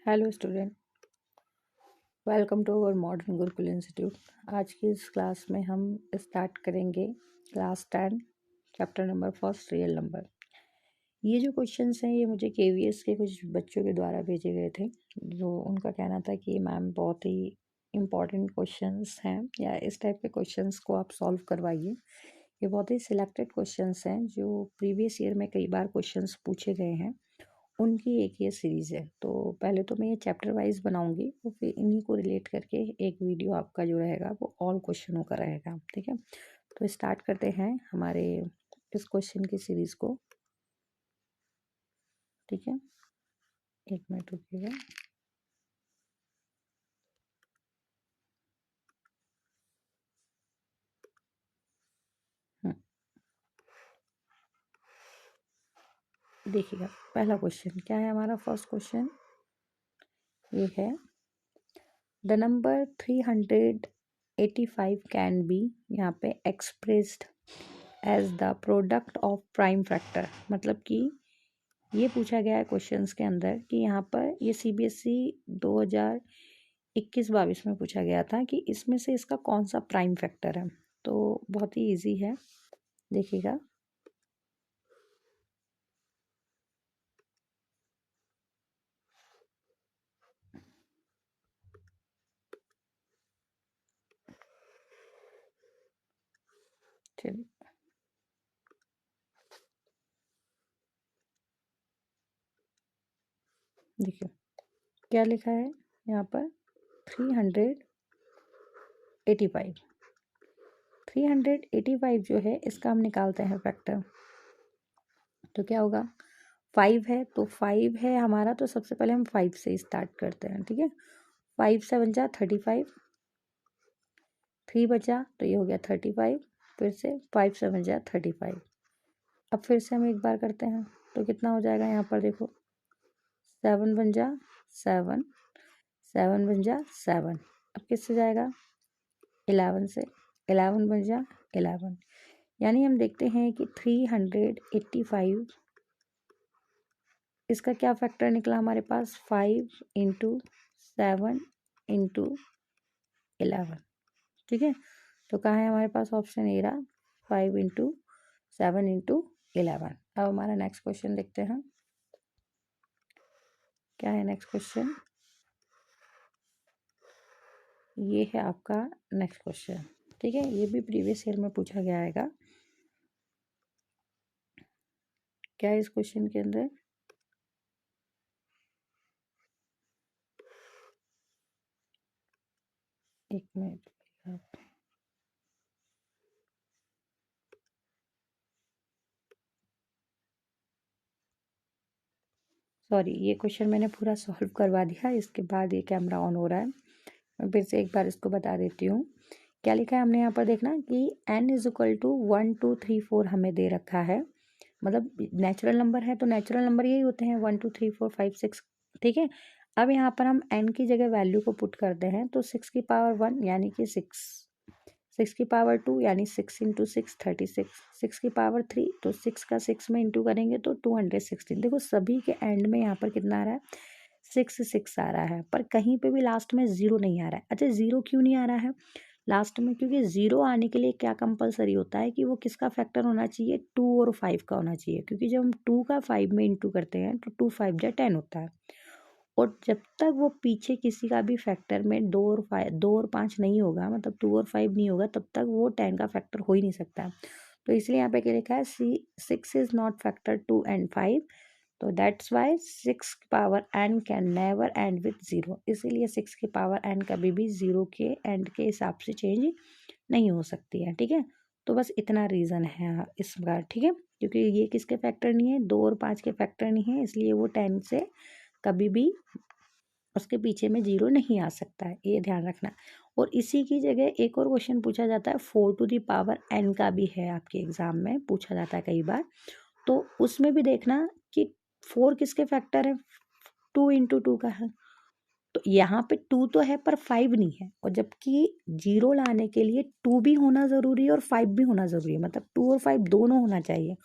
Hello student, welcome to our modern Gurukul institute. आज की इस क्लास में हम स्टार्ट करेंगे class 10 chapter number first real number. ये जो क्वेश्चंस हैं ये मुझे केवीएस के कुछ बच्चों के द्वारा भेजे गए थे, जो उनका कहना था कि मैम बहुत ही इम्पॉर्टेंट क्वेश्चंस हैं या इस टाइप के क्वेश्चंस को आप सॉल्व करवाइए। ये बहुत ही सिलेक्टेड क्वेश्चंस हैं जो प्रीवियस ईयर में कई बार क्वेश्चंस पूछे गए हैं, उनकी एक ये सीरीज़ है। तो पहले तो मैं ये चैप्टर वाइज बनाऊंगी और फिर इन्हीं को रिलेट करके एक वीडियो आपका जो रहेगा वो ऑल क्वेश्चनों का रहेगा। ठीक है, तो स्टार्ट करते हैं हमारे इस क्वेश्चन की सीरीज़ को। ठीक है, एक मिनट रुकिएगा। देखिएगा, पहला क्वेश्चन क्या है हमारा। फर्स्ट क्वेश्चन ये है, द नंबर 385 कैन बी यहाँ पे expressed as the product of prime factor. मतलब कि ये पूछा गया है क्वेश्चंस के अंदर कि यहाँ पर ये सीबीएसई 2021-22 में पूछा गया था कि इसमें से इसका कौन सा प्राइम फैक्टर है। तो बहुत ही इजी है, देखिएगा। चलिए, देखिए क्या लिखा है यहाँ पर। 385 385 जो है इसका हम निकालते हैं फैक्टर। तो क्या होगा, 5 है तो 5 है हमारा, तो सबसे पहले हम 5 से स्टार्ट करते हैं। ठीक है, 5 से बन जा 35, 3 बचा तो ये हो गया 35, फिर से 5 से बन जा 35। अब फिर से हम एक बार करते हैं तो कितना हो जाएगा यहाँ पर, देखो 7 बन जा 7, 7 बन जा 7। अब किससे जाएगा, 11 से, 11 बन जा 11। यानी हम देखते हैं कि 385 इसका क्या फैक्टर निकला हमारे पास, 5 इंटू 7 इंटू 11। ठीक है, तो कहाँ है हमारे पास ऑप्शन ए रहा, 5 इंटू 7 इंटू 11। अब हमारा नेक्स्ट क्वेश्चन देखते हैं क्या है। नेक्स्ट क्वेश्चन ये है आपका नेक्स्ट क्वेश्चन। ठीक है, ये भी प्रीवियस ईयर में पूछा गया है। क्या है इस क्वेश्चन के अंदर, एक मिनट, सॉरी, ये क्वेश्चन मैंने पूरा सॉल्व करवा दिया, इसके बाद ये कैमरा ऑन हो रहा है। मैं फिर से एक बार इसको बता देती हूँ। क्या लिखा है हमने यहाँ पर, देखना कि n इज इक्वल टू 1 2 3 4 हमें दे रखा है। मतलब नेचुरल नंबर है तो नेचुरल नंबर यही होते हैं 1 2 3 4 5 6। ठीक है, अब यहाँ पर हम n की जगह वैल्यू को पुट करते हैं तो 6 की पावर 1 यानी कि 6, 6 की पावर 2 यानी 6 इंटू 6 36, 6 की पावर 3 तो 6 का 6 में इंटू करेंगे तो 216। देखो सभी के एंड में यहाँ पर कितना आ रहा है, 6 6 आ रहा है, पर कहीं पे भी लास्ट में जीरो नहीं आ रहा है। अच्छा, जीरो क्यों नहीं आ रहा है लास्ट में, क्योंकि जीरो आने के लिए क्या कंपलसरी होता है कि वो किसका फैक्टर होना चाहिए, 2 और 5 का होना चाहिए। क्योंकि जब हम 2 का 5 में इंटू करते हैं तो 2 5 जा 10 होता है, और जब तक वो पीछे किसी का भी फैक्टर में 2 और 5 नहीं होगा, मतलब 2 और 5 नहीं होगा, तब तक वो 10 का फैक्टर हो ही नहीं सकता। तो इसलिए यहाँ पे क्या लिखा है, 6 इज नॉट फैक्टर 2 एंड 5, तो दैट्स वाई 6 की power n can never and with zero. इसीलिए 6 की पावर n कभी भी जीरो के एंड के हिसाब से चेंज नहीं हो सकती है। ठीक है, तो बस इतना रीज़न है इसका। ठीक है, क्योंकि ये किसके फैक्टर नहीं है, 2 और 5 के फैक्टर नहीं है, इसलिए वो 10 से कभी भी उसके पीछे में जीरो नहीं आ सकता है, ये ध्यान रखना। और इसी की जगह एक और क्वेश्चन पूछा जाता है 4 टू दी पावर n का भी है, आपके एग्जाम में पूछा जाता है कई बार। तो उसमें भी देखना कि 4 किसके फैक्टर है, 2 इंटू 2 का है। तो यहाँ पे 2 तो है पर 5 नहीं है, और जबकि जीरो लाने के लिए 2 भी होना ज़रूरी है और 5 भी होना ज़रूरी है, मतलब 2 और 5 दोनों होना चाहिए।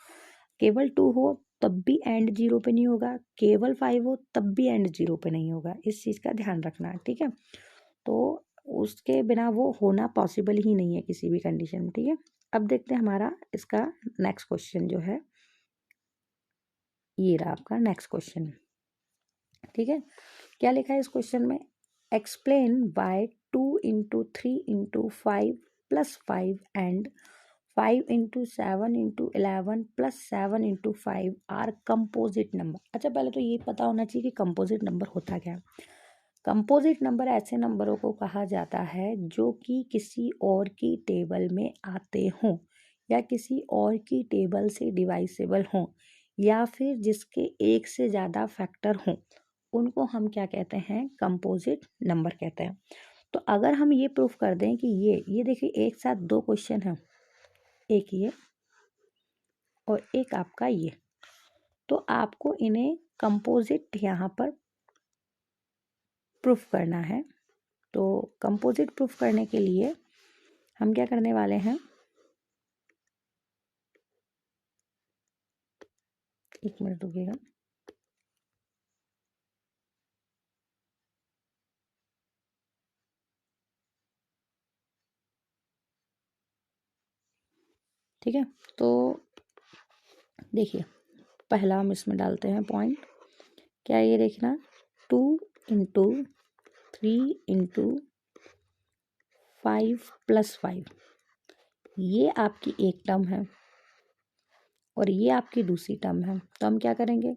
केवल 2 हो तब भी एंड 0 पे नहीं होगा, केवल 5 हो तब भी एंड 0 पे नहीं होगा। इस चीज़ का ध्यान रखना है, ठीक है। तो उसके बिना वो होना पॉसिबल ही नहीं है किसी भी कंडीशन में, ठीक है। अब देखते हैं हमारा इसका नेक्स्ट क्वेश्चन जो है, ये रहा आपका नेक्स्ट क्वेश्चन, ठीक है। क्या लिखा है इस क्वेश्चन में, explain why 2 × 3 × 5 + 5 and 5 × 7 × 11 + 7 × 5 are composite number. अच्छा, पहले तो ये पता होना चाहिए कि कंपोजिट नंबर होता क्या है। कंपोजिट नंबर ऐसे नंबरों को कहा जाता है जो कि किसी और की टेबल में आते हों या किसी और की टेबल से डिवाइसेबल हों या फिर जिसके एक से ज़्यादा फैक्टर हों, उनको हम क्या कहते हैं, कंपोजिट नंबर कहते हैं। तो अगर हम ये प्रूफ कर दें कि ये देखिए एक साथ दो क्वेश्चन हैं, एक ये और एक आपका ये, तो आपको इन्हें कंपोजिट यहाँ पर प्रूफ करना है। तो कंपोजिट प्रूफ करने के लिए हम क्या करने वाले हैं, एक मिनट रुकिएगा। ठीक है, तो देखिए पहला हम इसमें डालते हैं पॉइंट, क्या ये देखना 2 × 3 × 5 + 5, ये आपकी एक टर्म है और ये आपकी दूसरी टर्म है। तो हम क्या करेंगे,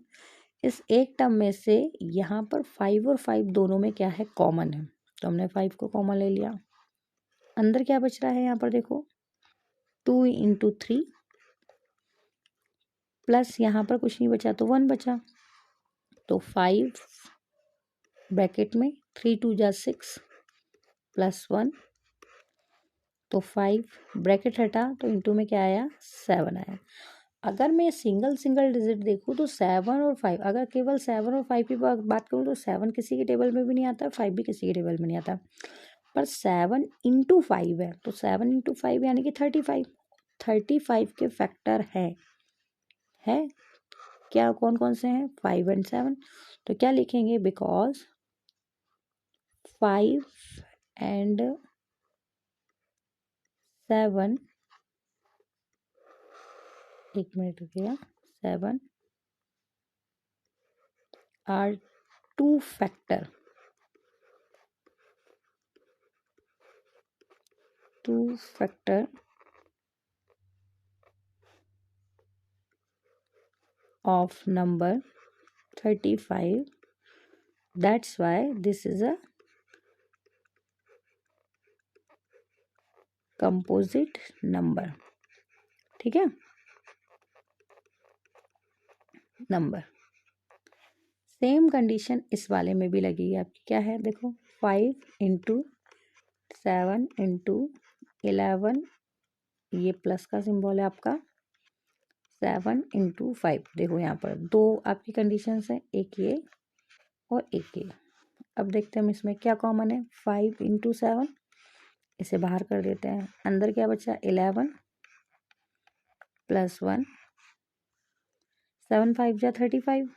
इस एक टर्म में से यहाँ पर 5 और 5 दोनों में क्या है, कॉमन है, तो हमने 5 को कॉमन ले लिया। अंदर क्या बच रहा है, यहाँ पर देखो 2 × 3 प्लस यहाँ पर कुछ नहीं बचा तो 1 बचा, तो 5 ब्रैकेट में 3 × 2 = 6 प्लस 1, तो 5 ब्रैकेट हटा तो इंटू में क्या आया, 7 आया। अगर मैं सिंगल सिंगल डिजिट देखूँ तो 7 और 5, अगर केवल 7 और 5 की बात करूँ तो 7 किसी के टेबल में भी नहीं आता, 5 भी किसी के टेबल में नहीं आता, पर 7 × 5 है, तो 7 × 5 यानी कि 35 के फैक्टर है क्या, कौन कौन से हैं, 5 और 7। तो क्या लिखेंगे, बिकॉज 5 and 7, एक मिनट रुकिएगा, 7 are 2 factor of number 35, that's why this is a composite number, ठीक है, नंबर। सेम कंडीशन इस वाले में भी लगेगी आपकी, क्या है देखो 5 × 7 × 11, ये प्लस का सिंबल है आपका, 7 × 5, देखो यहाँ पर दो आपकी कंडीशंस हैं, एक ये और एक ये। अब देखते हैं हम इसमें क्या कॉमन है, 5 × 7, इसे बाहर कर देते हैं, अंदर क्या बचा 11 प्लस 1, 7 × 5 = 35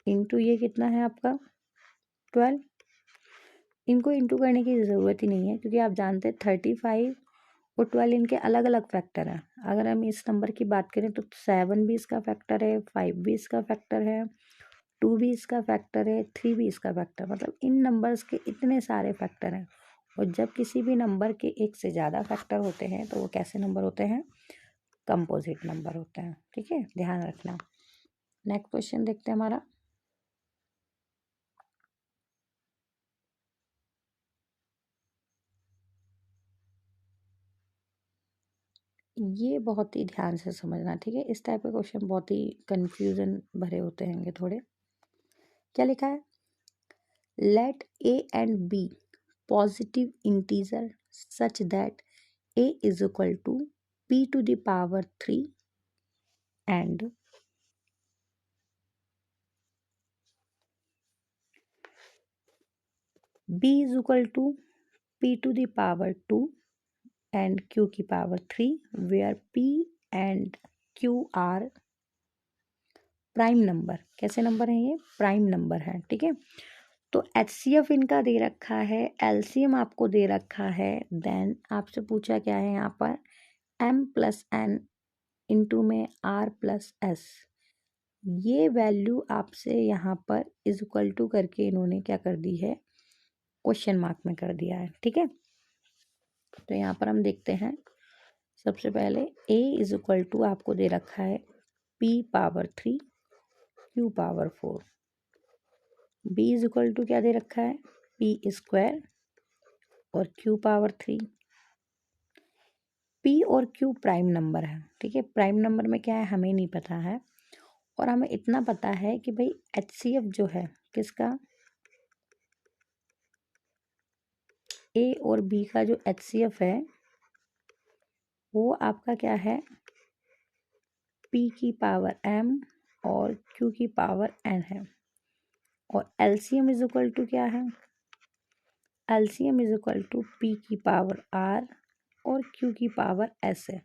इंटू ये कितना है आपका 12। इनको इंटू करने की ज़रूरत ही नहीं है क्योंकि आप जानते हैं 35 और 12 इनके अलग अलग फैक्टर हैं। अगर हम इस नंबर की बात करें तो 7 भी इसका फैक्टर है, 5 भी इसका फैक्टर है, 2 भी इसका फैक्टर है, 3 भी इसका फैक्टर, मतलब इन नंबर्स के इतने सारे फैक्टर हैं। और जब किसी भी नंबर के एक से ज़्यादा फैक्टर होते हैं तो वो कैसे नंबर होते हैं, कंपोजिट नंबर होते हैं, ठीक है, ध्यान रखना। नेक्स्ट क्वेश्चन देखते हैं हमारा, ये बहुत ही ध्यान से समझना, ठीक है, इस टाइप के क्वेश्चन बहुत ही कंफ्यूजन भरे होते हैं थोड़े। क्या लिखा है, late a and b positive integer such that a is equal to p to the power 3 and b is equal to p to the power 2 and q की power 3, where p and q are prime number. कैसे number है ये? Prime number है, ठीक है। तो HCF इनका दे रखा है, LCM आपको दे रखा है, देन आपसे पूछा क्या है यहाँ पर M+N इंटू में R+S। ये वैल्यू आपसे यहाँ पर इज इक्वल टू करके इन्होंने क्या कर दी है, क्वेश्चन मार्क में कर दिया है, ठीक है। तो यहाँ पर हम देखते हैं, सबसे पहले A इज इक्वल टू आपको दे रखा है P⁻3 Q⁻4। B is equal to क्या दे रखा है, P² और Q⁻3। P और Q प्राइम नंबर है, ठीक है। प्राइम नंबर में क्या है हमें नहीं पता है, और हमें इतना पता है कि भाई HCF जो है किसका, A और B का जो HCF है वो आपका क्या है, P⁻M और Q⁻N है। और LCM इज इक्वल टू क्या है, LCM is equal to P⁻R और Q⁻S है।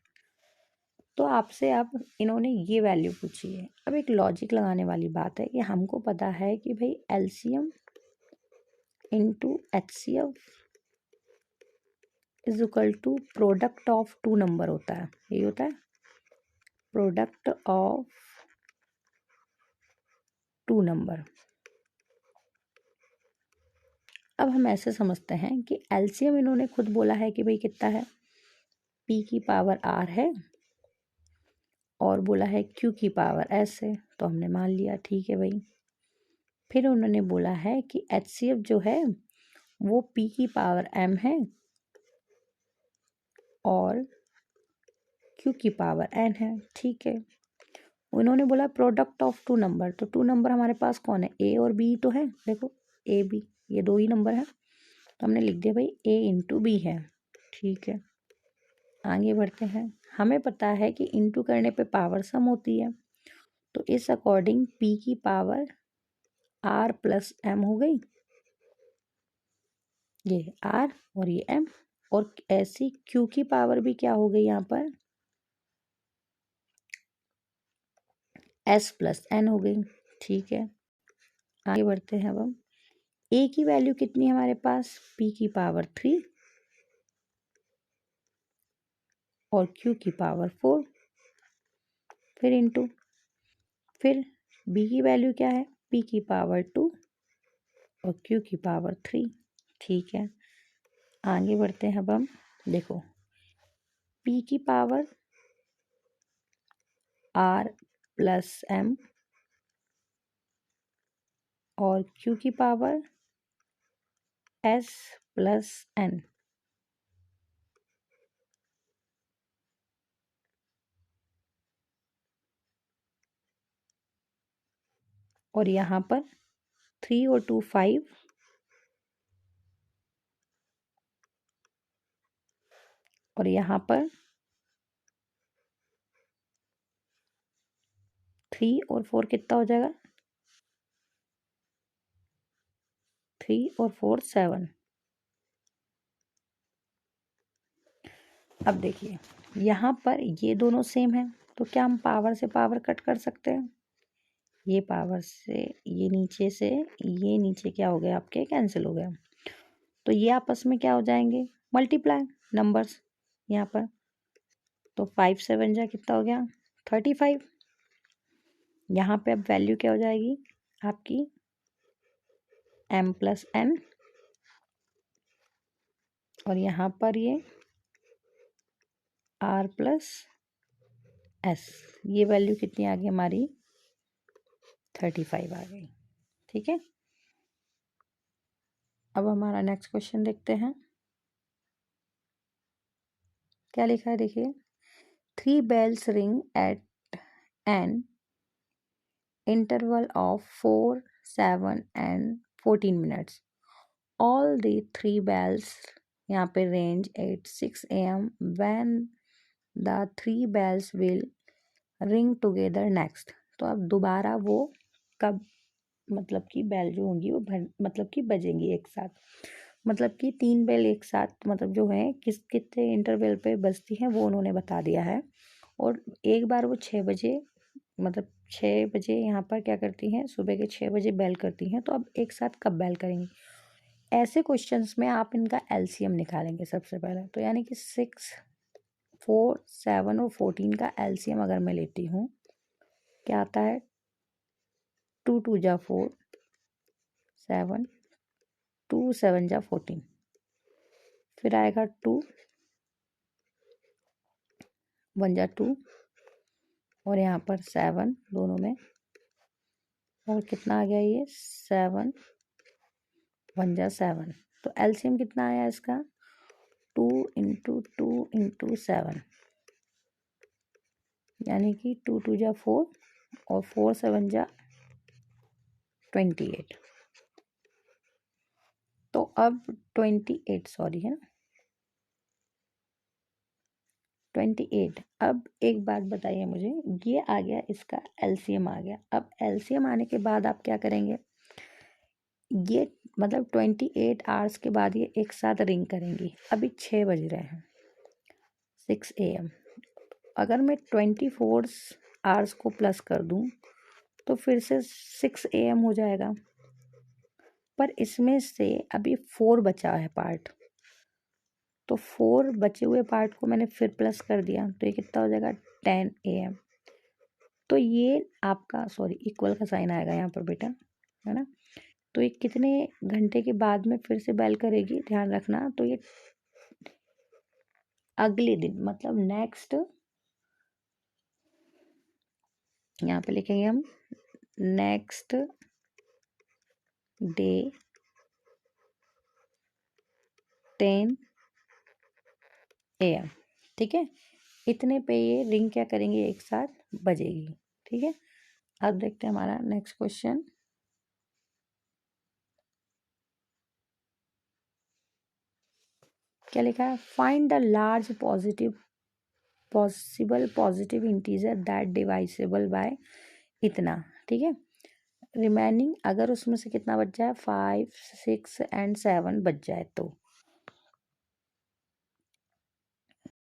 तो आपसे अब इन्होंने ये वैल्यू पूछी है। अब एक लॉजिक लगाने वाली बात है कि हमको पता है कि भाई LCM into HCF is equal to product of two number होता है, यही होता है, प्रोडक्ट ऑफ टू नंबर। अब हम ऐसे समझते हैं कि LCM इन्होंने खुद बोला है कि भाई कितना है, P⁻R है और बोला है Q⁻S है, तो हमने मान लिया, ठीक है भाई। फिर उन्होंने बोला है कि HCF जो है वो P⁻M है और Q⁻N है, ठीक है। उन्होंने बोला प्रोडक्ट ऑफ टू नंबर, तो टू नंबर हमारे पास कौन है, A और B तो है, देखो A B ये दो ही नंबर है, तो हमने लिख दिया भाई A इंटू B है, ठीक है। आगे बढ़ते हैं, हमें पता है कि इंटू करने पे पावर सम होती है, तो इस अकॉर्डिंग P⁻R+M हो गई, ये R और ये M, और ऐसी Q की पावर भी क्या हो गई यहाँ पर S+N हो गई, ठीक है। आगे बढ़ते हैं, अब हम A की वैल्यू कितनी है हमारे पास, P⁻3 और Q⁻4, फिर इंटू, फिर B की वैल्यू क्या है, P⁻2 और Q⁻3, ठीक है। आगे बढ़ते हैं, अब हम देखो P की पावर R+M और Q की पावर S+N, और यहाँ पर 3 और 2 5, और यहाँ पर 3 और 4 कितना हो जाएगा, 3 और 4 7। अब देखिए यहाँ पर ये दोनों सेम है, तो क्या हम पावर से पावर कट कर सकते हैं, ये पावर से ये नीचे से ये नीचे क्या हो गया आपके, कैंसिल हो गया, तो ये आपस में क्या हो जाएंगे, मल्टीप्लाई नंबर्स यहाँ पर, तो 5 7 जा कितना हो गया 35। यहाँ पे अब वैल्यू क्या हो जाएगी आपकी M+N, और यहाँ पर ये R+S, ये वैल्यू कितनी आ गई हमारी 35 आ गई, ठीक है। अब हमारा नेक्स्ट क्वेश्चन देखते हैं, क्या लिखा है, देखिए 3 bells ring at an interval of 4 7 and 14 minutes. All the 3 bells यहाँ पे range at 6 AM when the 3 bells will ring together next. तो अब दोबारा वो कब, मतलब कि बेल जो होंगी वो मतलब कि बजेंगी एक साथ, मतलब कि 3 बेल एक साथ मतलब जो है कितने इंटरवल पे बजती हैं वो उन्होंने बता दिया है, और एक बार वो 6 बजे मतलब 6 बजे यहाँ पर क्या करती हैं, सुबह के 6 बजे बेल करती हैं। तो अब एक साथ कब बेल करेंगी? ऐसे क्वेश्चंस में आप इनका एलसीएम निकालेंगे सबसे पहले। तो यानी कि 6, 4, 7 और 14 का एलसीएम अगर मैं लेती हूँ, क्या आता है? 2 2 जा 4, 7, 2 7 जा 14, फिर आएगा 2 1 जा 2 और यहाँ पर 7 दोनों में, और कितना आ गया ये? 7 1 जा 7। तो एलसीएम कितना आया इसका? 2 इंटू 2 इंटू 7, यानी कि 2 2 जा 4 और 4 7 जा 28। तो अब 28 सॉरी है ना, 28। अब एक बात बताइए मुझे, ये आ गया इसका एलसीएम आ गया। अब एलसीएम आने के बाद आप क्या करेंगे? ये मतलब 28 आवर्स के बाद ये एक साथ रिंग करेंगी। अभी 6 बज रहे हैं, 6 AM। अगर मैं 24 आवर्स को प्लस कर दूं तो फिर से 6 AM हो जाएगा। पर इसमें से अभी 4 बचा है पार्ट, तो 4 बचे हुए पार्ट को मैंने फिर प्लस कर दिया, तो ये कितना हो जाएगा? 10 AM। तो ये आपका सॉरी इक्वल का साइन आएगा यहाँ पर बेटा, है ना। तो ये कितने घंटे के बाद में फिर से बेल करेगी, ध्यान रखना। तो ये अगले दिन मतलब नेक्स्ट, यहाँ पे लिखेंगे हम नेक्स्ट डे 10 AM, ठीक है। इतने पे ये रिंग क्या करेंगे, एक साथ बजेगी, ठीक है। अब देखते हैं हमारा नेक्स्ट क्वेश्चन। क्या लिखा है? Find the large possible positive integer that divisible by इतना, ठीक है। रिमेनिंग अगर उसमें से कितना बच जाए, 5 6 एंड 7 बच जाए तो